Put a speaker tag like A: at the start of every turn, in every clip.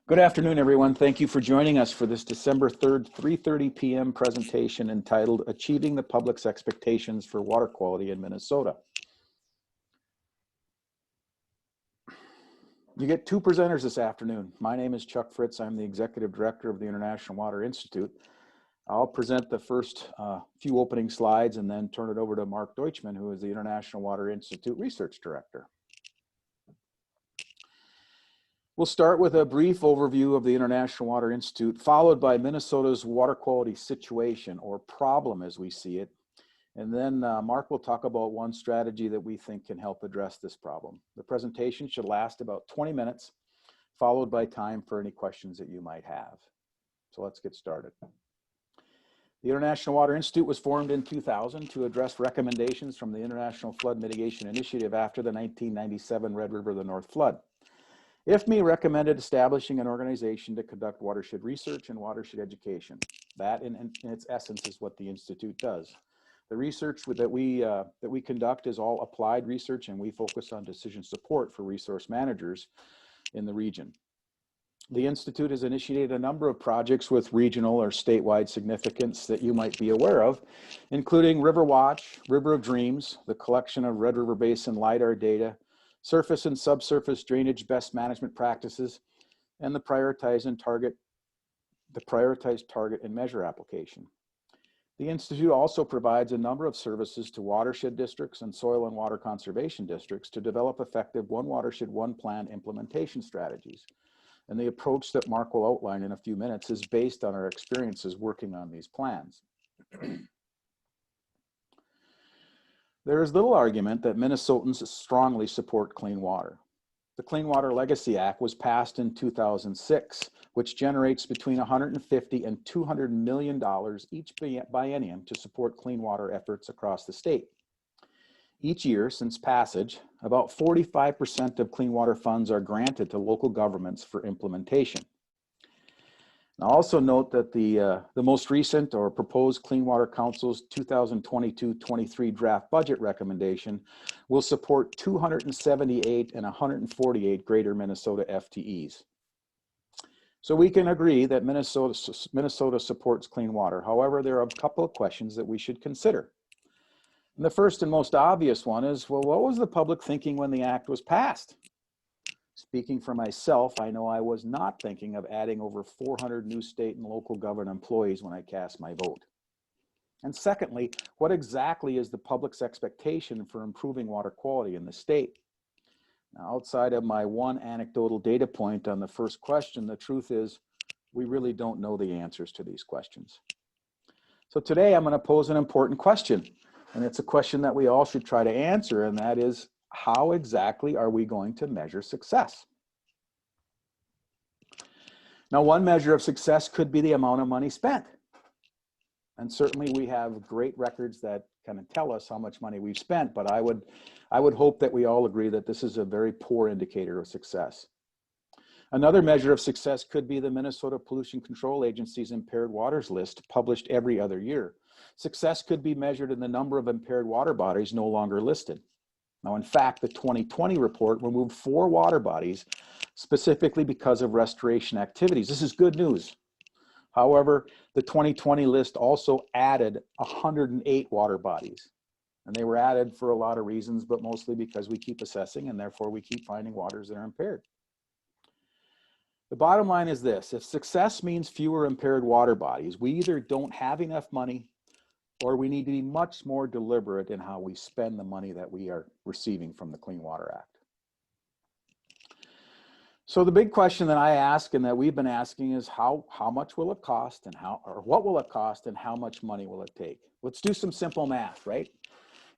A: Good afternoon, everyone. Thank you for joining us for this December 3rd, 3:30 p.m. presentation entitled Achieving the Public's Expectations for Water Quality in Minnesota. You get two presenters this afternoon. My name is Chuck Fritz. I'm the Executive Director of the International Water Institute. I'll present the first few opening slides and then turn it over to Mark Deutschman, who is the International Water Institute Research Director. We'll start with a brief overview of the International Water Institute, followed by Minnesota's water quality situation, or problem as we see it. And then Mark will talk about one strategy that we think can help address this problem. The presentation should last about 20 minutes, followed by time for any questions that you might have. So let's get started. The International Water Institute was formed in 2000 to address recommendations from the International Flood Mitigation Initiative after the 1997 Red River the North flood. IFMI recommended establishing an organization to conduct watershed research and watershed education. That, in its essence, is what the Institute does. The research that we conduct is all applied research, and we focus on decision support for resource managers in the region. The Institute has initiated a number of projects with regional or statewide significance that you might be aware of, including River Watch, River of Dreams, the collection of Red River Basin LIDAR data, surface and subsurface drainage best management practices, and the prioritized target and measure application. The Institute also provides a number of services to watershed districts and soil and water conservation districts to develop effective one-watershed-one-plan implementation strategies. And the approach that Mark will outline in a few minutes is based on our experiences working on these plans. There is little argument that Minnesotans strongly support clean water. The Clean Water Legacy Act was passed in 2006, which generates between $150 and $200 million each biennium to support clean water efforts across the state. Each year since passage, about 45% of clean water funds are granted to local governments for implementation. Now also note that the most recent or proposed Clean Water Council's 2022-23 draft budget recommendation will support 278 and 148 greater Minnesota FTEs. So we can agree that Minnesota supports clean water. However, there are a couple of questions that we should consider. And the first and most obvious one is, well, what was the public thinking when the act was passed? Speaking for myself, I know I was not thinking of adding over 400 new state and local government employees when I cast my vote. And secondly, what exactly is the public's expectation for improving water quality in the state? Now, outside of my one anecdotal data point on the first question, the truth is we really don't know the answers to these questions. So today I'm going to pose an important question, and it's a question that we all should try to answer, and that is, how exactly are we going to measure success? Now, one measure of success could be the amount of money spent. And certainly we have great records that kind of tell us how much money we've spent, but I would hope that we all agree that this is a very poor indicator of success. Another measure of success could be the Minnesota Pollution Control Agency's impaired waters list, published every other year. Success could be measured in the number of impaired water bodies no longer listed. Now, in fact, the 2020 report removed 4 water bodies specifically because of restoration activities. This is good news. However, the 2020 list also added 108 water bodies. And they were added for a lot of reasons, but mostly because we keep assessing and therefore we keep finding waters that are impaired. The bottom line is this: if success means fewer impaired water bodies, we either don't have enough money or we need to be much more deliberate in how we spend the money that we are receiving from the Clean Water Act. So the big question that I ask and that we've been asking is how much will it cost and what will it cost and how much money will it take? Let's do some simple math, right?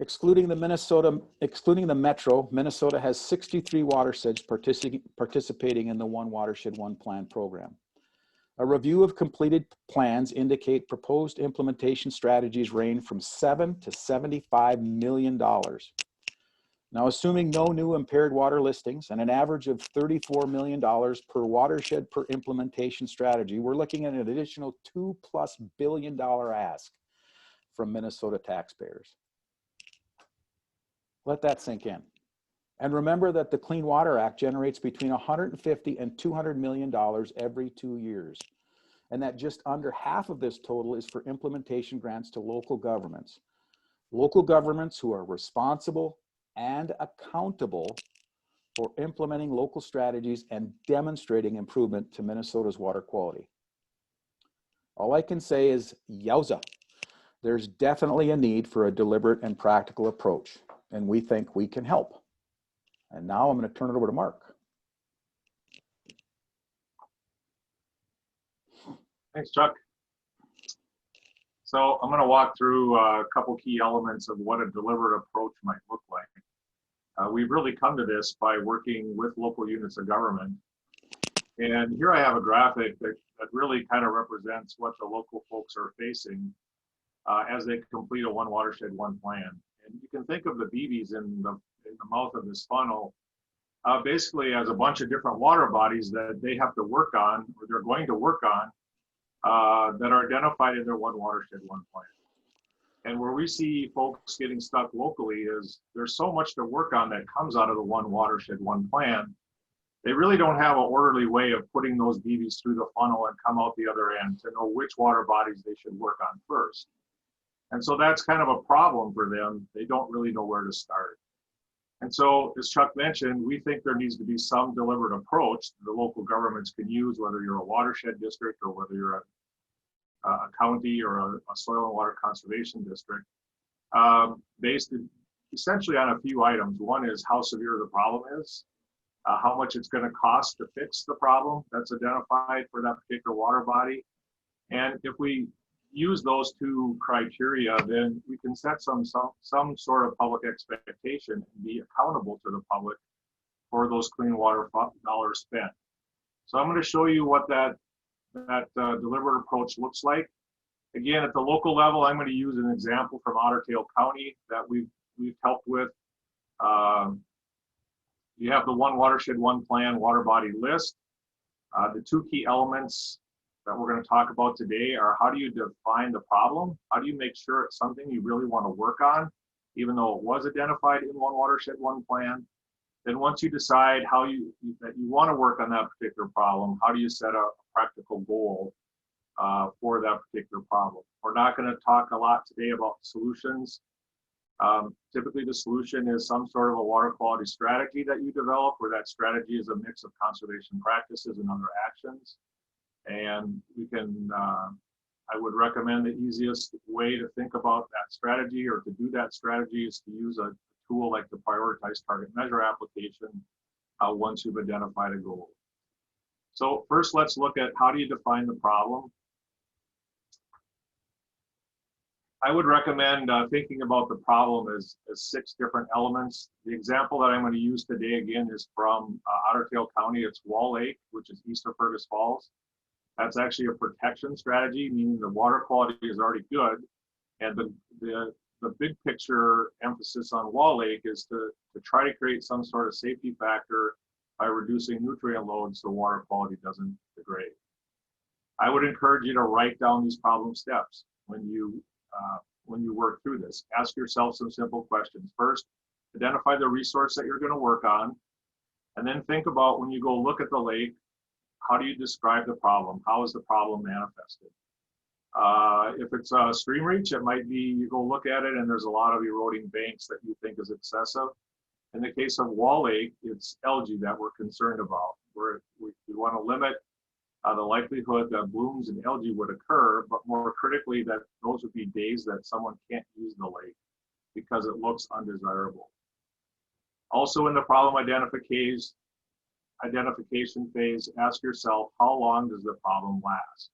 A: Excluding the metro, Minnesota has 63 watersheds participating in the One-Watershed-One-Plan program. A review of completed plans indicate proposed implementation strategies range from $7 to $75 million. Now, assuming no new impaired water listings and an average of $34 million per watershed per implementation strategy, we're looking at an additional $2+ billion ask from Minnesota taxpayers. Let that sink in. And remember that the Clean Water Act generates between 150 and $200 million every 2 years. And that just under half of this total is for implementation grants to local governments. Local governments who are responsible and accountable for implementing local strategies and demonstrating improvement to Minnesota's water quality. All I can say is, yowza. There's definitely a need for a deliberate and practical approach, and we think we can help. And now I'm going to turn it over to Mark.
B: Thanks, Chuck. So I'm going to walk through a couple key elements of what a deliberate approach might look like. We've really come to this by working with local units of government. And here I have a graphic that really kind of represents what the local folks are facing as they complete a One-Watershed-One-Plan. And you can think of the BBs in the mouth of this funnel basically as a bunch of different water bodies that they have to work on, or they're going to work on, that are identified in their One-Watershed-One-Plan. And where we see folks getting stuck locally is there's so much to work on that comes out of the One-Watershed-One-Plan. They really don't have an orderly way of putting those BBs through the funnel and come out the other end to know which water bodies they should work on first. And so that's kind of a problem for them. They don't really know where to start. And so, as Chuck mentioned, we think there needs to be some deliberate approach that the local governments can use, whether you're a watershed district or whether you're a county or a soil and water conservation district, based essentially on a few items. One is how severe the problem is, how much it's going to cost to fix the problem that's identified for that particular water body. And if we use those two criteria, then we can set some sort of public expectation and be accountable to the public for those clean water dollars spent. So I'm going to show you what that deliberate approach looks like. Again, at the local level, I'm going to use an example from Otter Tail County that we've helped with. You have the One-Watershed-One-Plan water body list. The two key elements that we're going to talk about today are how do you define the problem? How do you make sure it's something you really want to work on, even though it was identified in One-Watershed-One-Plan? Then once you decide that you want to work on that particular problem, how do you set a practical goal for that particular problem? We're not going to talk a lot today about solutions. Typically the solution is some sort of a water quality strategy that you develop, where that strategy is a mix of conservation practices and other actions. And we can, I would recommend the easiest way to think about that strategy or to do that strategy is to use a tool like the Prioritize Target Measure application once you've identified a goal. So first, let's look at how do you define the problem. I would recommend thinking about the problem as 6 different elements. The example that I'm going to use today, again, is from Otter Tail County. It's Wall Lake, which is east of Fergus Falls. That's actually a protection strategy, meaning the water quality is already good. And the big picture emphasis on Wall Lake is to try to create some sort of safety factor by reducing nutrient load so water quality doesn't degrade. I would encourage you to write down these problem steps when you work through this. Ask yourself some simple questions. First, identify the resource that you're going to work on, and then think about when you go look at the lake, how do you describe the problem? How is the problem manifested? If it's a stream reach, it might be you go look at it and there's a lot of eroding banks that you think is excessive. In the case of Wall Lake, it's algae that we're concerned about. We want to limit the likelihood that blooms and algae would occur, but more critically that those would be days that someone can't use the lake because it looks undesirable. Also in the problem identification phase, ask yourself, how long does the problem last?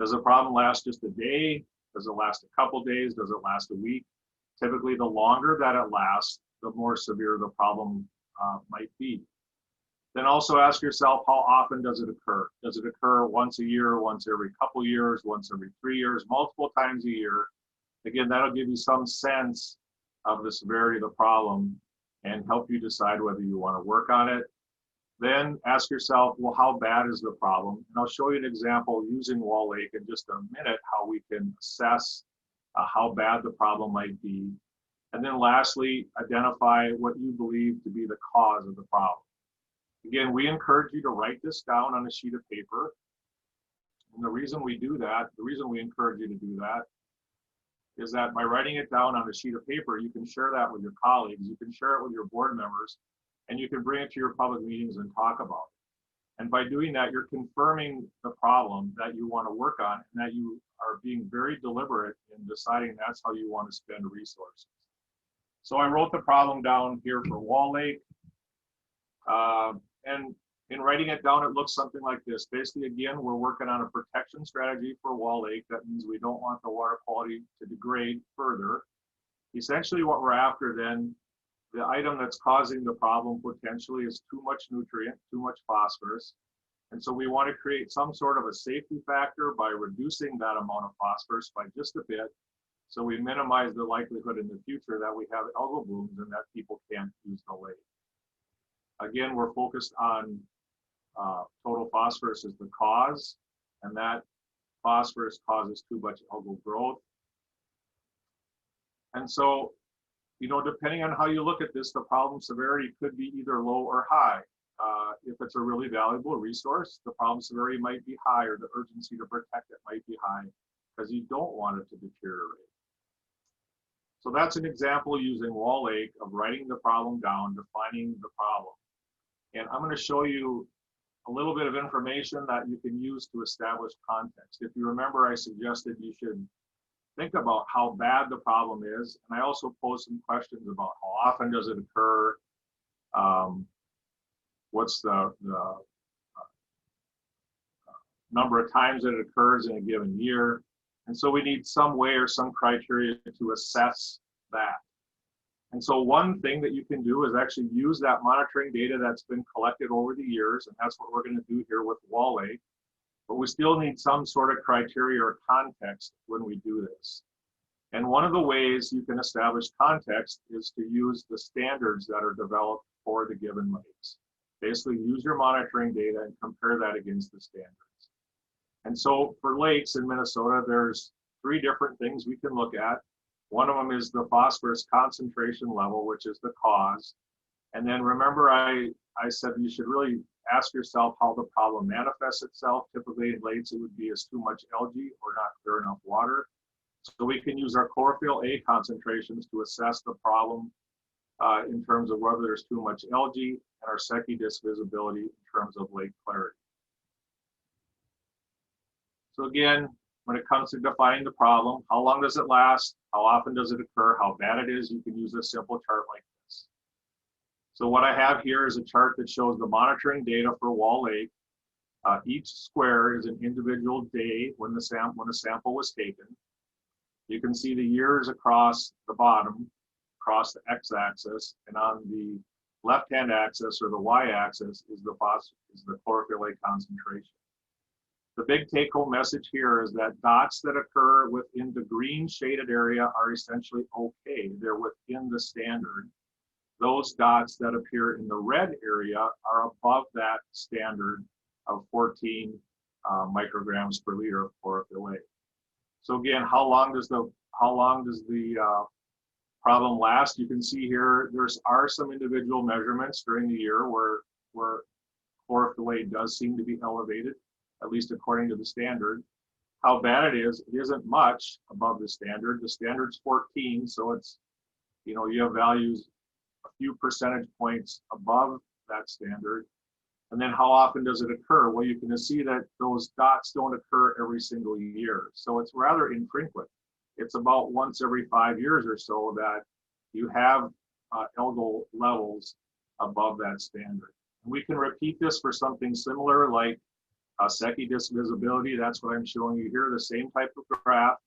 B: Does the problem last just a day? Does it last a couple days? Does it last a week? Typically, the longer that it lasts, the more severe the problem might be. Then also ask yourself, how often does it occur? Does it occur once a year, once every couple years, once every 3 years, multiple times a year? Again, that'll give you some sense of the severity of the problem and help you decide whether you want to work on it. Then ask yourself, well, how bad is the problem? And I'll show you an example using Wall Lake in just a minute, how we can assess how bad the problem might be. And then lastly, identify what you believe to be the cause of the problem. Again, we encourage you to write this down on a sheet of paper. And the reason we do that, the reason we encourage you to do that, is that by writing it down on a sheet of paper, you can share that with your colleagues, you can share it with your board members, and you can bring it to your public meetings and talk about it. And by doing that, you're confirming the problem that you want to work on, and that you are being very deliberate in deciding that's how you want to spend resources. So I wrote the problem down here for Wall Lake. And in writing it down, it looks something like this. Basically, again, we're working on a protection strategy for Wall Lake. That means we don't want the water quality to degrade further. Essentially, what we're after then, the item that's causing the problem potentially is too much nutrient, too much phosphorus. And so we want to create some sort of a safety factor by reducing that amount of phosphorus by just a bit. So we minimize the likelihood in the future that we have algal blooms and that people can't use the lake. Again, we're focused on total phosphorus as the cause, and that phosphorus causes too much algal growth. And so, you know, depending on how you look at this, the problem severity could be either low or high. If it's a really valuable resource, the problem severity might be high, or the urgency to protect it might be high, because you don't want it to deteriorate. So that's an example using Wall Lake of writing the problem down, defining the problem. And I'm going to show you a little bit of information that you can use to establish context. If you remember, I suggested you should think about how bad the problem is. And I also posed some questions about how often does it occur? What's the number of times that it occurs in a given year? And so we need some way or some criteria to assess that. And so one thing that you can do is actually use that monitoring data that's been collected over the years, and that's what we're going to do here with Wall Lake. But we still need some sort of criteria or context when we do this. And one of the ways you can establish context is to use the standards that are developed for the given lakes. Basically, use your monitoring data and compare that against the standards. And so for lakes in Minnesota, there's 3 different things we can look at. One of them is the phosphorus concentration level, which is the cause. And then remember, I said you should really ask yourself how the problem manifests itself. Typically in lakes, it would be as too much algae or not clear enough water. So we can use our chlorophyll A concentrations to assess the problem in terms of whether there's too much algae, and our Secchi disc visibility in terms of lake clarity. So again, when it comes to defining the problem, how long does it last? How often does it occur? How bad it is? You can use a simple chart like this. So what I have here is a chart that shows the monitoring data for Wall Lake. Each square is an individual day when the sample was taken. You can see the years across the bottom, across the x-axis, and on the left-hand axis or the y-axis is the chlorophyll A concentration. The big take-home message here is that dots that occur within the green shaded area are essentially okay. They're within the standard. Those dots that appear in the red area are above that standard of 14 micrograms per liter of chlorophyll A. So again, how long does the problem last? You can see here there are some individual measurements during the year where chlorophyll A does seem to be elevated, at least according to the standard. How bad it isn't much above the standard. The standard's 14, so it's, you know, you have values a few percentage points above that standard. And then how often does it occur? Well, you can see that those dots don't occur every single year. So it's rather infrequent. It's about once every 5 years or so that you have algal levels above that standard. And we can repeat this for something similar like Secchi disc visibility. That's what I'm showing you here, the same type of graph.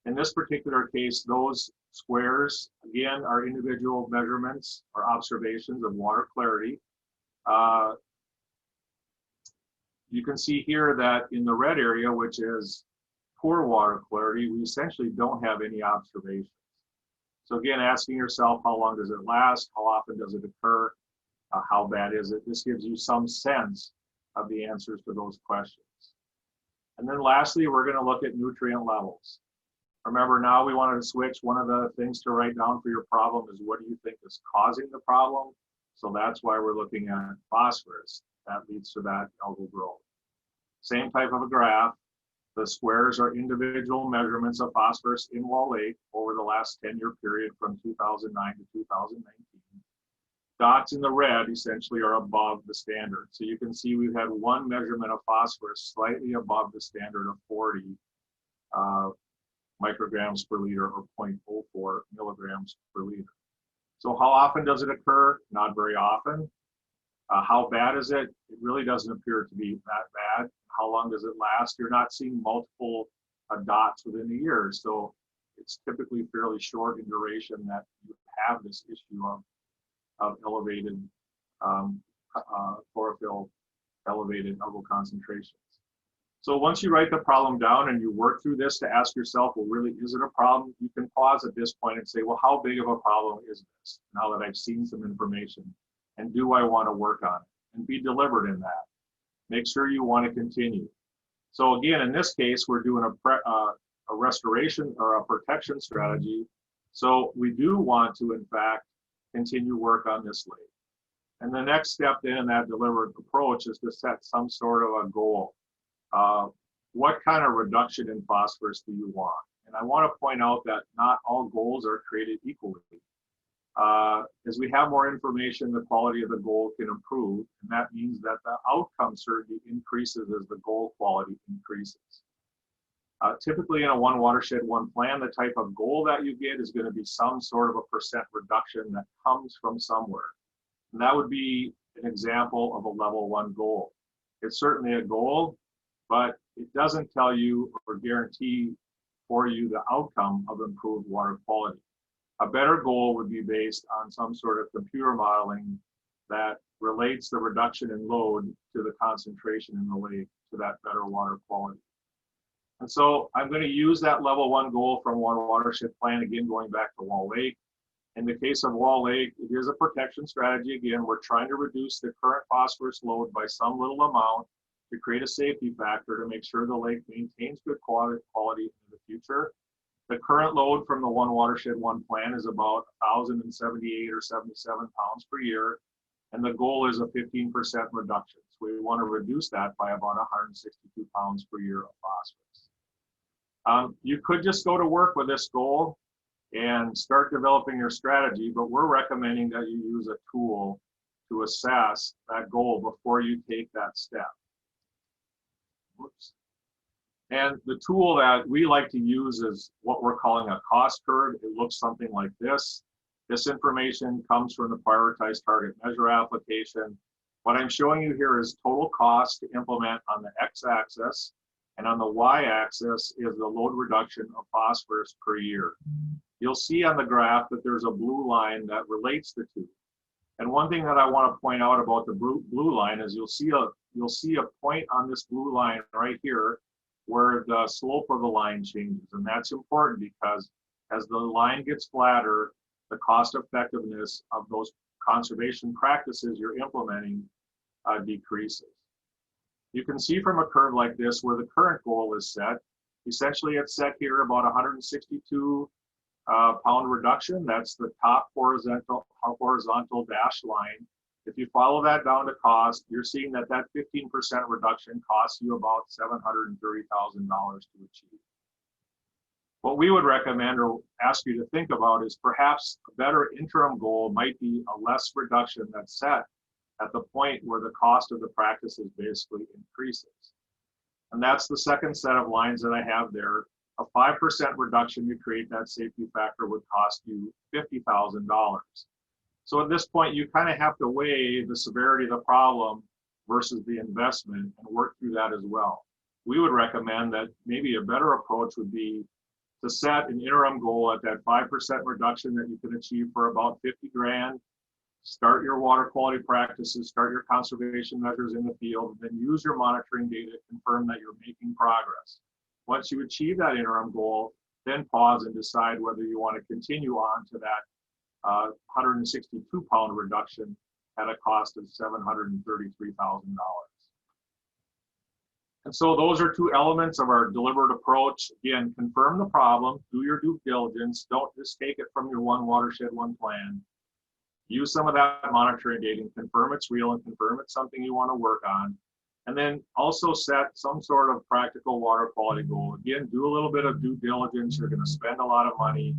B: In this particular case, those squares, again, are individual measurements or observations of water clarity. You can see here that in the red area, which is poor water clarity, we essentially don't have any observations. So again, asking yourself, how long does it last? How often does it occur? How bad is it? This gives you some sense of the answers to those questions. And then lastly, we're going to look at nutrient levels. Remember, now we wanted to switch. One of the things to write down for your problem is what do you think is causing the problem? So that's why we're looking at phosphorus. That leads to that algal growth. Same type of a graph. The squares are individual measurements of phosphorus in Wall Lake over the last 10-year period from 2009 to 2019. Dots in the red essentially are above the standard. So you can see we've had one measurement of phosphorus slightly above the standard of 40 micrograms per liter or 0.04 milligrams per liter. So how often does it occur? Not very often. How bad is it? It really doesn't appear to be that bad. How long does it last? You're not seeing multiple dots within a year. So it's typically fairly short in duration that you have this issue of elevated chlorophyll, elevated algal concentrations. So once you write the problem down and you work through this to ask yourself, well, really, is it a problem? You can pause at this point and say, well, how big of a problem is this now that I've seen some information? And do I want to work on it? And be deliberate in that. Make sure you want to continue. So again, in this case, we're doing a restoration or a protection strategy. So we do want to, in fact, continue work on this lake. And the next step then in that deliberate approach is to set some sort of a goal. What kind of reduction in phosphorus do you want? And I want to point out that not all goals are created equally. As we have more information, the quality of the goal can improve, and that means that the outcome certainty increases as the goal quality increases. Typically in a one watershed, one plan, the type of goal that you get is going to be some sort of a percent reduction that comes from somewhere. And that would be an example of a level 1 goal. It's certainly a goal, but it doesn't tell you or guarantee for you the outcome of improved water quality. A better goal would be based on some sort of computer modeling that relates the reduction in load to the concentration in the lake to that better water quality. And so I'm going to use that level 1 goal from One Watershed Plan, again, going back to Wall Lake. In the case of Wall Lake, it is a protection strategy. Again, we're trying to reduce the current phosphorus load by some little amount to create a safety factor to make sure the lake maintains good quality in the future. The current load from the One Watershed, One Plan is about 1,078 or 77 pounds per year, and the goal is a 15% reduction. So we want to reduce that by about 162 pounds per year of phosphorus. You could just go to work with this goal and start developing your strategy, but we're recommending that you use a tool to assess that goal before you take that step. Whoops. And the tool that we like to use is what we're calling a cost curve. It looks something like this. This information comes from the prioritized target measure application. What I'm showing you here is total cost to implement on the x-axis, and on the y-axis is the load reduction of phosphorus per year. You'll see on the graph that there's a blue line that relates the two. And one thing that I want to point out about the blue line is you'll see a point on this blue line right here where the slope of the line changes. And that's important because as the line gets flatter, the cost effectiveness of those conservation practices you're implementing decreases. You can see from a curve like this where the current goal is set. Essentially, it's set here about 162 pound reduction. That's the top horizontal dashed line. If you follow that down to cost, you're seeing that 15% reduction costs you about $730,000 to achieve. What we would recommend or ask you to think about is perhaps a better interim goal might be a less reduction that's set at the point where the cost of the practices basically increases. And that's the second set of lines that I have there. A 5% reduction to create that safety factor would cost you $50,000. So at this point, you kind of have to weigh the severity of the problem versus the investment and work through that as well. We would recommend that maybe a better approach would be to set an interim goal at that 5% reduction that you can achieve for about 50 grand. Start your water quality practices, start your conservation measures in the field, and then use your monitoring data to confirm that you're making progress. Once you achieve that interim goal, then pause and decide whether you want to continue on to that 162 pound reduction at a cost of $733,000. And so those are two elements of our deliberate approach. Again, confirm the problem, do your due diligence, don't just take it from your one watershed, one plan. Use some of that monitoring data and confirm it's real and confirm it's something you want to work on. And then also set some sort of practical water quality goal. Again, do a little bit of due diligence. You're going to spend a lot of money.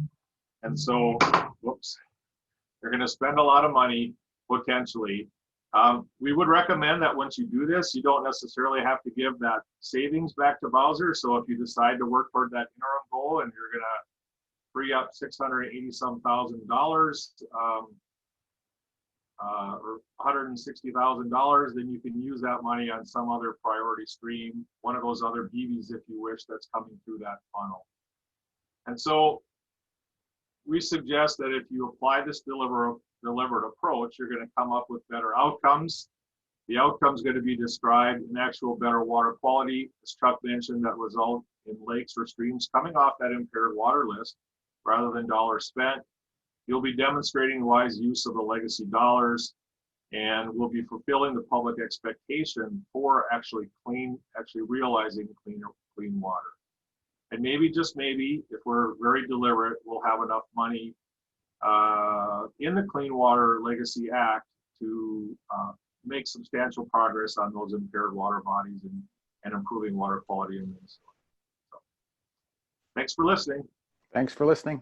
B: And so, whoops, you're going to spend a lot of money potentially. We would recommend that once you do this, you don't necessarily have to give that savings back to Bowser. So if you decide to work toward that interim goal and you're going to free up $680-some thousand, or $160,000, then you can use that money on some other priority stream, one of those other BVs, if you wish, that's coming through that funnel. And so we suggest that if you apply this deliberate approach, you're going to come up with better outcomes. The outcome's going to be described in actual better water quality, as Chuck mentioned, that result in lakes or streams coming off that impaired water list rather than dollars spent. You'll be demonstrating wise use of the legacy dollars, and we'll be fulfilling the public expectation for actually realizing clean water. And maybe, just maybe, if we're very deliberate, we'll have enough money in the Clean Water Legacy Act to make substantial progress on those impaired water bodies and improving water quality in Minnesota. So, thanks for listening.
A: Thanks for listening.